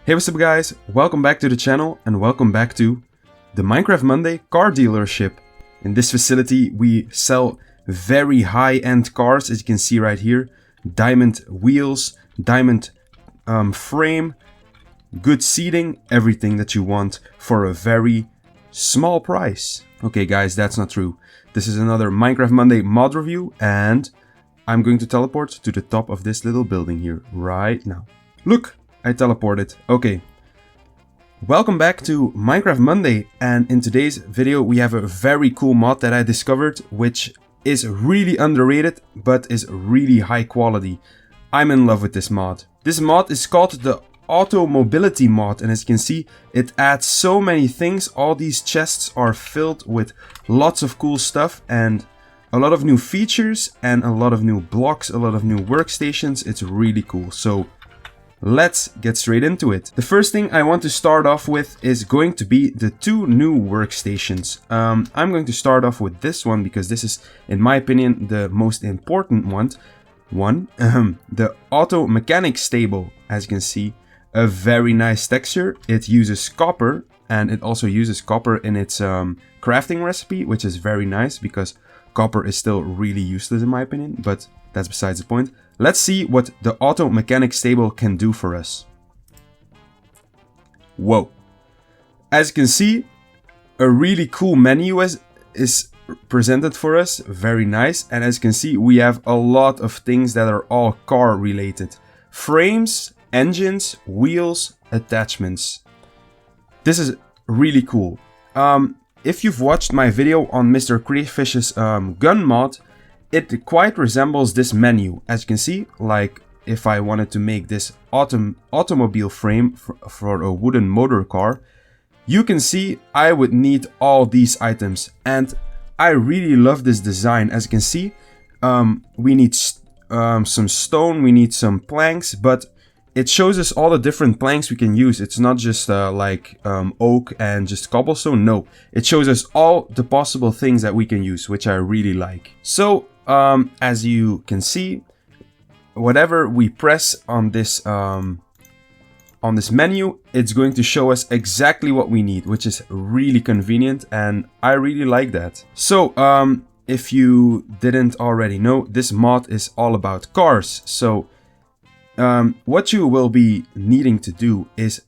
Hey, what's up guys, welcome back to the channel and welcome back to the Minecraft Monday car dealership. In this facility we sell very high-end cars, as you can see right here. Diamond wheels, diamond frame, good seating, everything that you want for a very small price. Okay guys, that's not true. This is another Minecraft Monday mod review and I'm going to teleport to the top of this little building here right now. Look! I teleported. Okay. Welcome back to Minecraft Monday, and in today's video we have a very cool mod that I discovered, which is really underrated but is really high quality. I'm in love with this mod. This mod is called the Automobility mod, and as you can see it adds so many things. All these chests are filled with lots of cool stuff and a lot of new features and a lot of new blocks, a lot of new workstations. It's really cool. So let's get straight into it. The first thing I want to start off with is going to be the two new workstations. I'm going to start off with this one because this is, in my opinion, the most important one. The Auto Mechanic Stable. As you can see, a very nice texture. It uses copper, and it also uses copper in its crafting recipe, which is very nice because copper is still really useless in my opinion, but that's besides the point. Let's see what the Auto Mechanic Stable can do for us. Whoa. As you can see, a really cool menu is presented for us. Very nice. And as you can see, we have a lot of things that are all car related. Frames, engines, wheels, attachments. This is really cool. If you've watched my video on Mr. Crayfish's gun mod, it quite resembles this menu. As you can see, like if I wanted to make this automobile frame for a wooden motor car, you can see I would need all these items, and I really love this design. As you can see, we need some stone, we need some planks, but it shows us all the different planks we can use. It's not just like oak and just cobblestone. No, it shows us all the possible things that we can use, which I really like. So as you can see, whatever we press on this menu, it's going to show us exactly what we need, which is really convenient, and I really like that. So if you didn't already know, this mod is all about cars. So what you will be needing to do is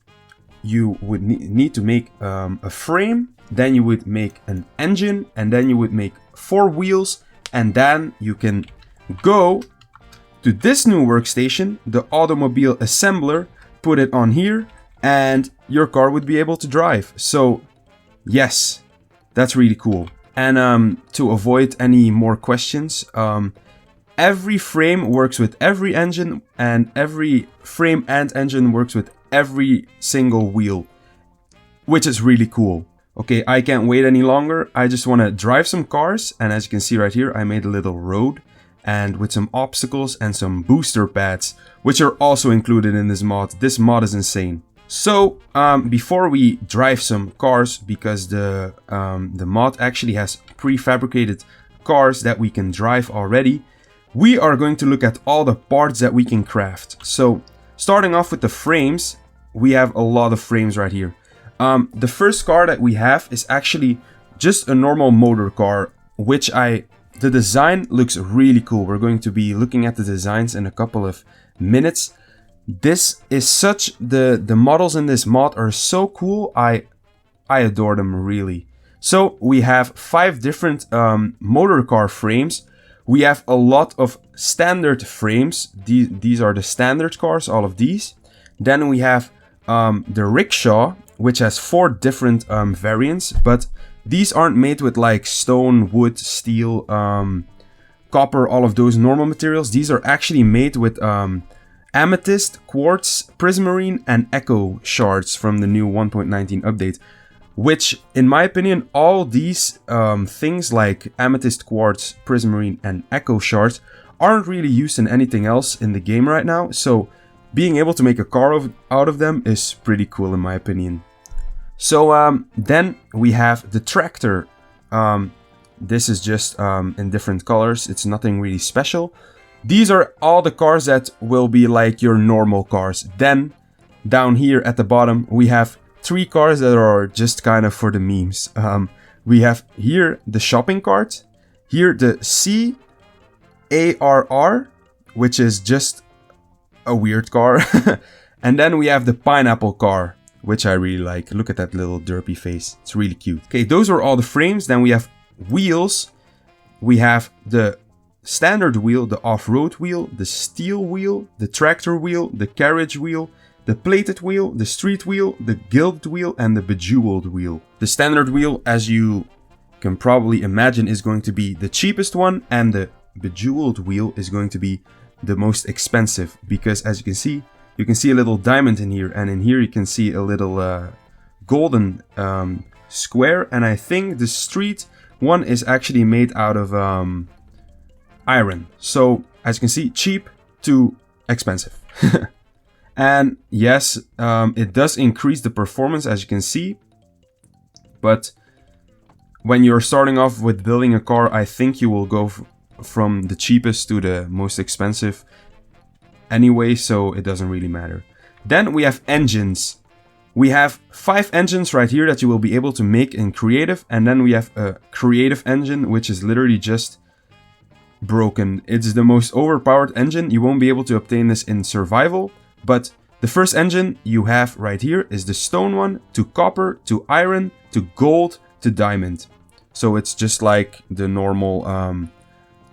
you would need to make a frame, then you would make an engine, and then you would make 4 wheels, and then you can go to this new workstation, the Automobile Assembler, put it on here, and your car would be able to drive. So yes, that's really cool. And to avoid any more questions, every frame works with every engine, and every frame and engine works with every single wheel, which is really cool. Okay, I can't wait any longer. I just want to drive some cars, and as you can see right here, I made a little road and with some obstacles and some booster pads, which are also included in this mod. This mod is insane. So before we drive some cars, because the mod actually has prefabricated cars that we can drive already, we are going to look at all the parts that we can craft. So starting off with the frames, we have a lot of frames right here. The first car that we have is actually just a normal motor car, which the design looks really cool. We're going to be looking at the designs in a couple of minutes. This is the models in this mod are so cool. I adore them really. So we have 5 different motor car frames. We have a lot of standard frames. These are the standard cars, all of these. Then we have the rickshaw, which has 4 different variants, but these aren't made with like stone, wood, steel, copper, all of those normal materials. These are actually made with amethyst, quartz, prismarine, and echo shards from the new 1.19 update, which in my opinion, all these things like amethyst, quartz, prismarine, and echo shards aren't really used in anything else in the game right now. So being able to make a car out of them is pretty cool in my opinion. So then we have the tractor. This is just in different colors. It's nothing really special. These are all the cars that will be like your normal cars. Then down here at the bottom, we have 3 cars that are just kind of for the memes. We have here the shopping cart, here the CARR, which is just a weird car, and then we have the pineapple car, which I really like. Look at that little derpy face, it's really cute. Okay, those are all the frames. Then we have wheels. We have the standard wheel, the off-road wheel, the steel wheel, the tractor wheel, the carriage wheel, the plated wheel, the street wheel, the gilded wheel, and the bejeweled wheel. The standard wheel, as you can probably imagine, is going to be the cheapest one, and the bejeweled wheel is going to be the most expensive, because as you can see a little diamond in here, and in here you can see a little golden square, and I think the street one is actually made out of iron. So as you can see, cheap to expensive. And yes, it does increase the performance, as you can see, but when you're starting off with building a car, I think you will go from the cheapest to the most expensive anyway, so it doesn't really matter. Then we have engines. We have 5 engines right here that you will be able to make in creative, and then we have a creative engine, which is literally just broken. It's the most overpowered engine. You won't be able to obtain this in survival, but the first engine you have right here is the stone one, to copper, to iron, to gold, to diamond. So it's just like the normal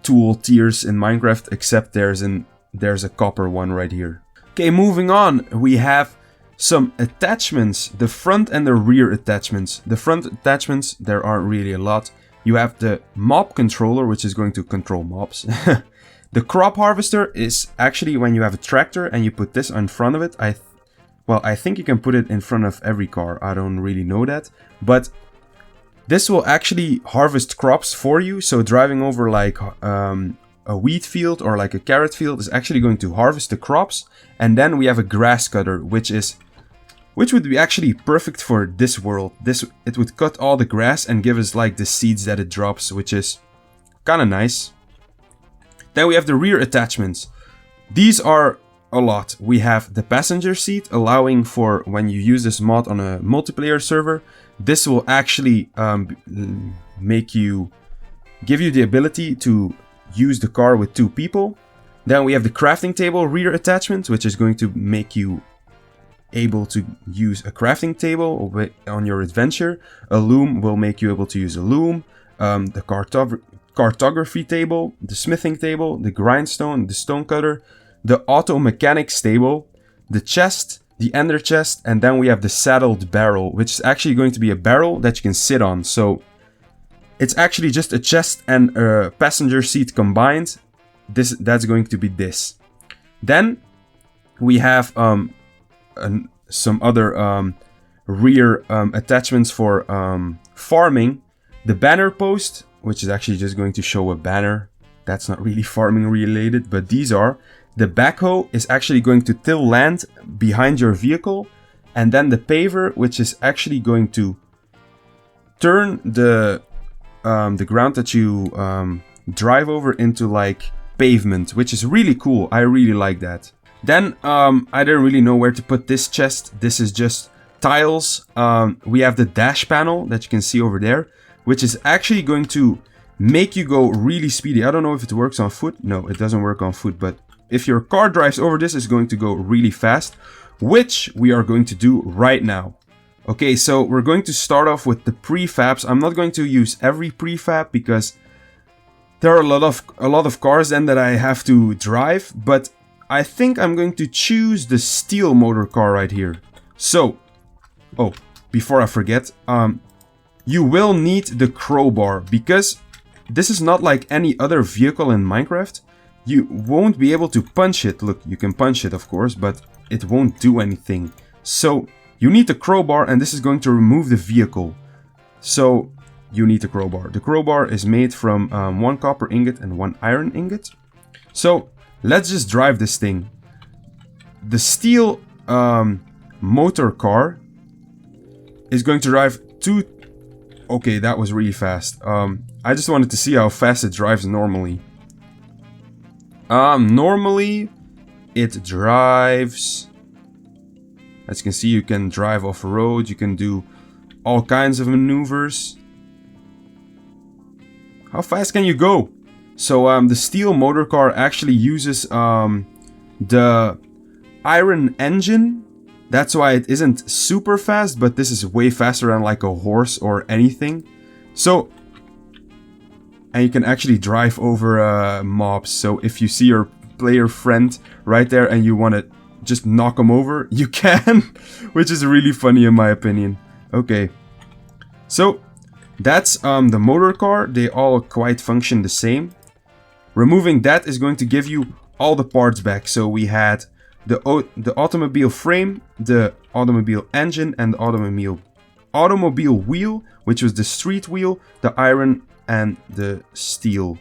tool tiers in Minecraft, except there's a copper one right here. Okay, moving on, we have some attachments, the front and the rear attachments. The front attachments, there aren't really a lot. You have the mob controller, which is going to control mobs. The crop harvester is actually when you have a tractor and you put this in front of it. I think you can put it in front of every car. I don't really know that, but this will actually harvest crops for you. So driving over like a wheat field or like a carrot field is actually going to harvest the crops. And then we have a grass cutter, which would be actually perfect for this world. It would cut all the grass and give us like the seeds that it drops, which is kind of nice. Then we have the rear attachments. These are a lot. We have the passenger seat, allowing for when you use this mod on a multiplayer server. This will actually give you the ability to use the car with 2 people. Then we have the crafting table rear attachment, which is going to make you able to use a crafting table on your adventure. A loom will make you able to use a loom. The cartography table, the smithing table, the grindstone, the stone cutter, the auto mechanics table, the chest, the ender chest, and then we have the saddled barrel, which is actually going to be a barrel that you can sit on. So it's actually just a chest and a passenger seat combined. That's going to be this. Then we have some other rear attachments for farming. The banner post, which is actually just going to show a banner. That's not really farming related, but these are. The backhoe is actually going to till land behind your vehicle. And then the paver, which is actually going to turn the ground that you drive over into like pavement, which is really cool. I really like that. Then I don't really know where to put this chest. This is just tiles. We have the dash panel that you can see over there, which is actually going to make you go really speedy. I don't know if it works on foot. No, it doesn't work on foot, but if your car drives over this, it's going to go really fast, which we are going to do right now. Okay, so we're going to start off with the prefabs. I'm not going to use every prefab because there are a lot of cars then that I have to drive, but I think I'm going to choose the steel motor car right here. So, before I forget, you will need the crowbar because this is not like any other vehicle in Minecraft. You won't be able to punch it. Look, you can punch it, of course, but it won't do anything. So you need the crowbar, and this is going to remove the vehicle. So you need the crowbar. The crowbar is made from 1 copper ingot and 1 iron ingot. So let's just drive this thing. The steel motor car is going to drive 2... Okay, that was really fast. I just wanted to see how fast it drives normally. Normally it drives As you can see, you can drive off-road, you can do all kinds of maneuvers. How fast can you go? So the steel motor car actually uses the iron engine. That's why it isn't super fast, but this is way faster than like a horse or anything. So, and you can actually drive over mobs. So if you see your player friend right there and you want to just knock him over, you can, which is really funny in my opinion. Okay, so that's the motor car. They all quite function the same. Removing that is going to give you all the parts back. So we had the automobile frame, the automobile engine, and the automobile wheel, which was the street wheel, the iron, and the steel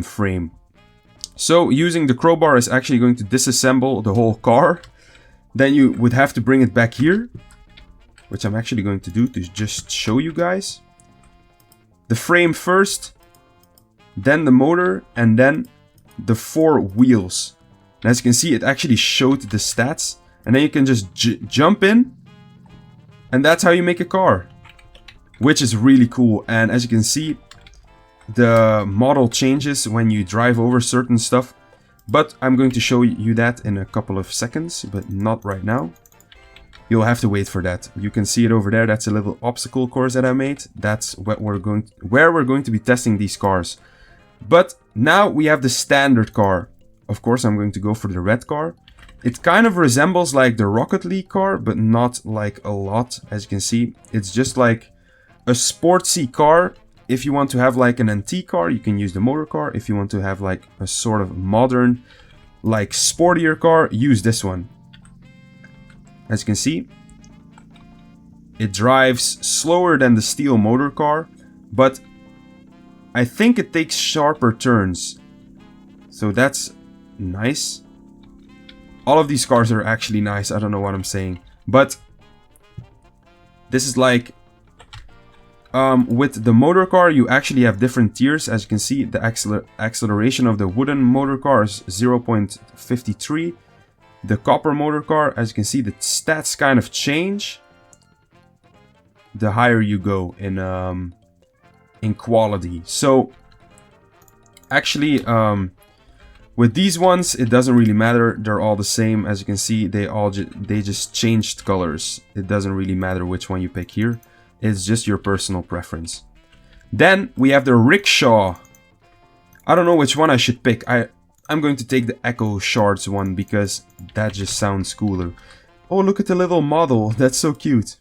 frame. So using the crowbar is actually going to disassemble the whole car. Then you would have to bring it back here, which I'm actually going to do to just show you guys. The frame first, then the motor, and then the 4 wheels. And as you can see, it actually showed the stats. And then you can just jump in, and that's how you make a car, which is really cool. And as you can see, the model changes when you drive over certain stuff, but I'm going to show you that in a couple of seconds, but not right now. You'll have to wait for that. You can see it over there. That's a little obstacle course that I made. That's what where we're going to be testing these cars. But now we have the standard car. Of course, I'm going to go for the red car. It kind of resembles like the Rocket League car, but not like a lot. As you can see, it's just like a sportsy car. If you want to have like an antique car, you can use the motor car. If you want to have like a sort of modern, like sportier car, use this one. As you can see, it drives slower than the steel motor car, but I think it takes sharper turns. So that's nice. All of these cars are actually nice. I don't know what I'm saying, but this is like with the motor car, you actually have different tiers. As you can see, the acceleration of the wooden motor car is 0.53. The copper motor car, as you can see, the stats kind of change the higher you go in quality. So actually, with these ones, it doesn't really matter. They're all the same. As you can see, they just changed colors. It doesn't really matter which one you pick here. It's just your personal preference. Then we have the rickshaw. I don't know which one I should pick. I'm going to take the Echo Shards one because that just sounds cooler. Oh, look at the little model. That's so cute.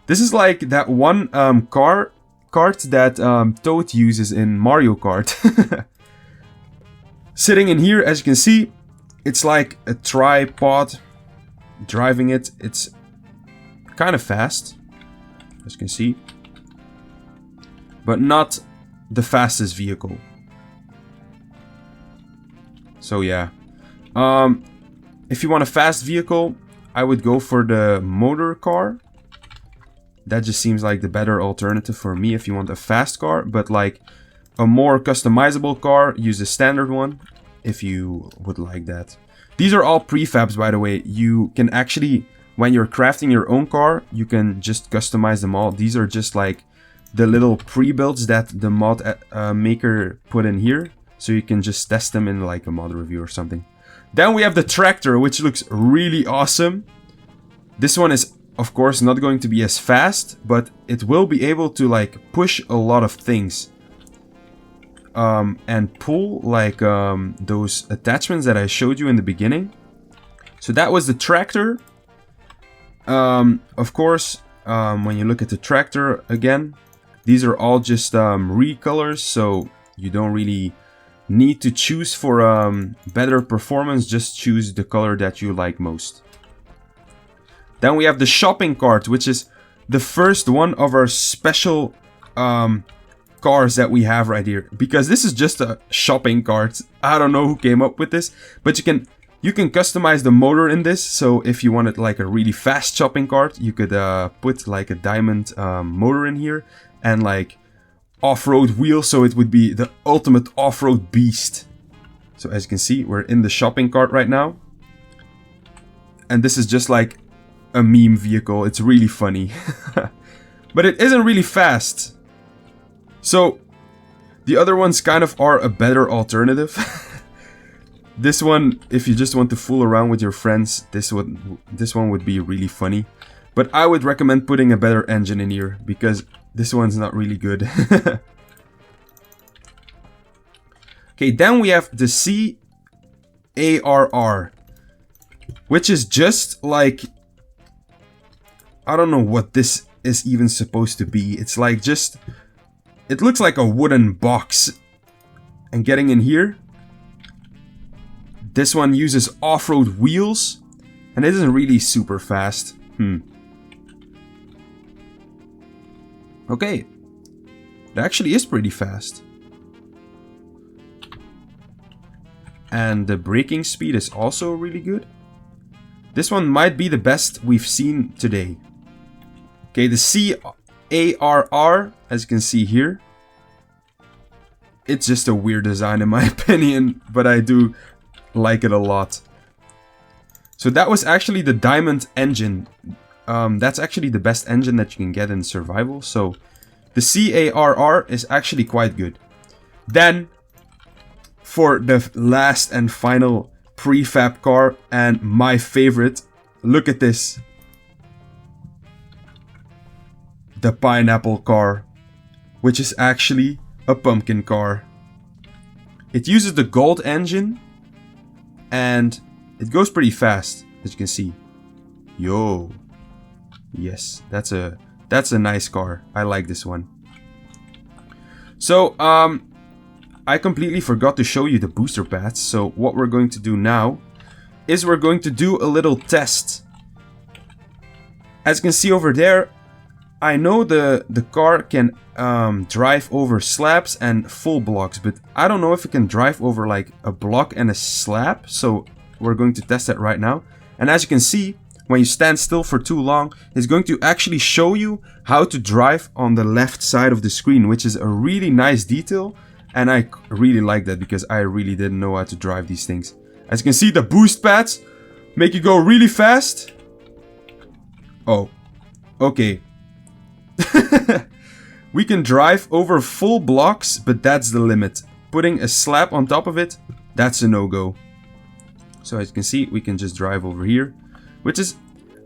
This is like that one cart that Toad uses in Mario Kart. Sitting in here, as you can see, it's like a tripod. Driving it, it's kind of fast, as you can see, but not the fastest vehicle. So yeah, if you want a fast vehicle, I would go for the motor car. That just seems like the better alternative for me if you want a fast car, but like a more customizable car, use the standard one if you would like that. These are all prefabs, by the way. You can actually, when you're crafting your own car, you can just customize them all. These are just like the little pre-builds that the mod maker put in here. So you can just test them in like a mod review or something. Then we have the tractor, which looks really awesome. This one is, of course, not going to be as fast, but it will be able to like push a lot of things. And pull like those attachments that I showed you in the beginning. So that was the tractor. Of course, when you look at the tractor again, these are all just recolors, so you don't really need to choose for better performance. Just choose the color that you like most. Then we have the shopping cart, which is the first one of our special cars that we have right here, because this is just a shopping cart. I don't know who came up with this, but you can customize the motor in this. So if you wanted like a really fast shopping cart, you could put like a diamond motor in here and like off-road wheels, so it would be the ultimate off-road beast. So as you can see, we're in the shopping cart right now, and this is just like a meme vehicle. It's really funny. But it isn't really fast. So the other ones kind of are a better alternative. This one, if you just want to fool around with your friends, this one would be really funny. But I would recommend putting a better engine in here, because this one's not really good. Okay, then we have the CARR, which is just like, I don't know what this is even supposed to be. It's like just, it looks like a wooden box. And getting in here, this one uses off-road wheels, and it isn't really super fast. Okay, it actually is pretty fast. And the braking speed is also really good. This one might be the best we've seen today. Okay, the CARR, as you can see here, it's just a weird design in my opinion, but I do like it a lot. So that was actually the diamond engine. That's actually the best engine that you can get in survival. So the CARR is actually quite good. Then for the last and final prefab car, and my favorite, look at this. The pineapple car, which is actually a pumpkin car. It uses the gold engine and it goes pretty fast, as you can see. Yo. Yes, that's a nice car. I like this one. So, I completely forgot to show you the booster pads. So what we're going to do now is we're going to do a little test. As you can see over there, I know the car can drive over slabs and full blocks, but I don't know if it can drive over like a block and a slab. So we're going to test that right now. And as you can see, when you stand still for too long, it's going to actually show you how to drive on the left side of the screen, which is a really nice detail. And I really like that, because I really didn't know how to drive these things. As you can see, the boost pads make you go really fast. Oh, okay. We can drive over full blocks, but that's the limit. Putting a slab on top of it, that's a no-go. So as you can see, we can just drive over here, which is,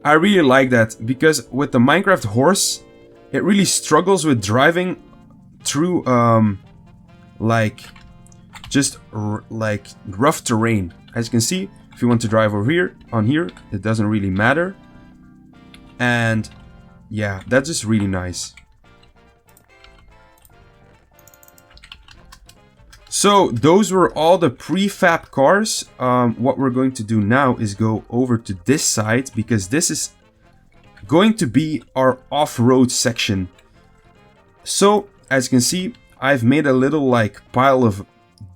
I really like that, because with the Minecraft horse, it really struggles with driving through like just like rough terrain. As you can see, if you want to drive over here, on here, it doesn't really matter. And yeah, that's just really nice. So those were all the prefab cars. What we're going to do now is go over to this side, because this is going to be our off-road section. So as you can see, I've made a little like pile of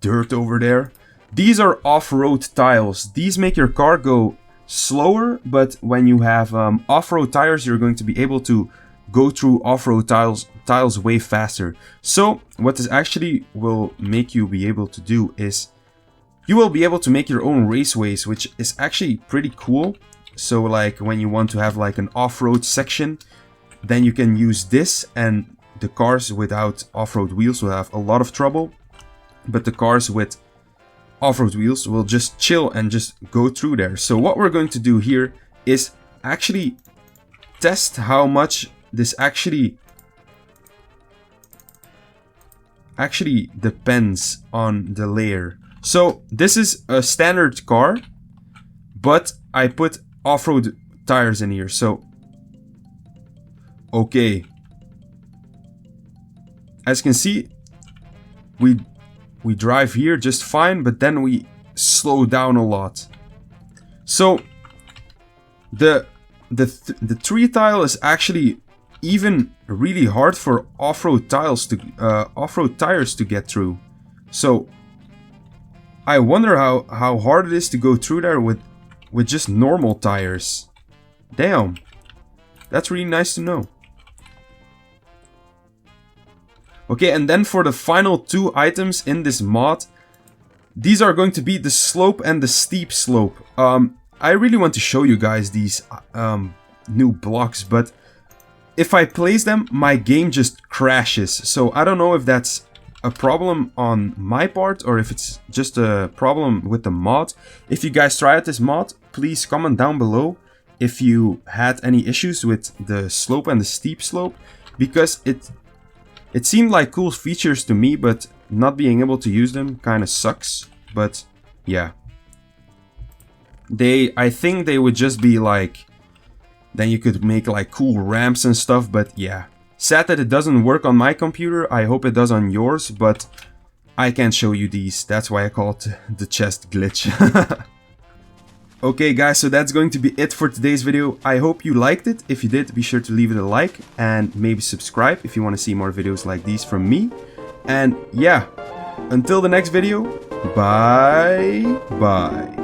dirt over there. These are off-road tiles. These make your car go slower, but when you have off-road tires, you're going to be able to go through off-road tiles way faster. So what this actually will make you be able to do is you will be able to make your own raceways, which is actually pretty cool. So like when you want to have like an off-road section, then you can use this, and the cars without off-road wheels will have a lot of trouble, but the cars with off-road wheels will just chill and just go through there. So what we're going to do here is actually test how much this actually depends on the layer. So this is a standard car, but I put off-road tires in here. So okay, as you can see, we drive here just fine, but then we slow down a lot. So the tree tile is actually even really hard for off-road tires to get through. So I wonder how hard it is to go through there with just normal tires. Damn, that's really nice to know. Okay, and then for the final two items in this mod, these are going to be the slope and the steep slope. I really want to show you guys these new blocks, but if I place them, my game just crashes. So I don't know if that's a problem on my part or if it's just a problem with the mod. If you guys try out this mod, please comment down below if you had any issues with the slope and the steep slope, because it seemed like cool features to me, but not being able to use them kind of sucks. But yeah, I think they would just be like, then you could make like cool ramps and stuff, but yeah. Sad that it doesn't work on my computer. I hope it does on yours, but I can't show you these. That's why I call it the chest glitch. Okay guys, so that's going to be it for today's video. I hope you liked it. If you did, be sure to leave it a like and maybe subscribe if you want to see more videos like these from me. And yeah, until the next video, bye bye.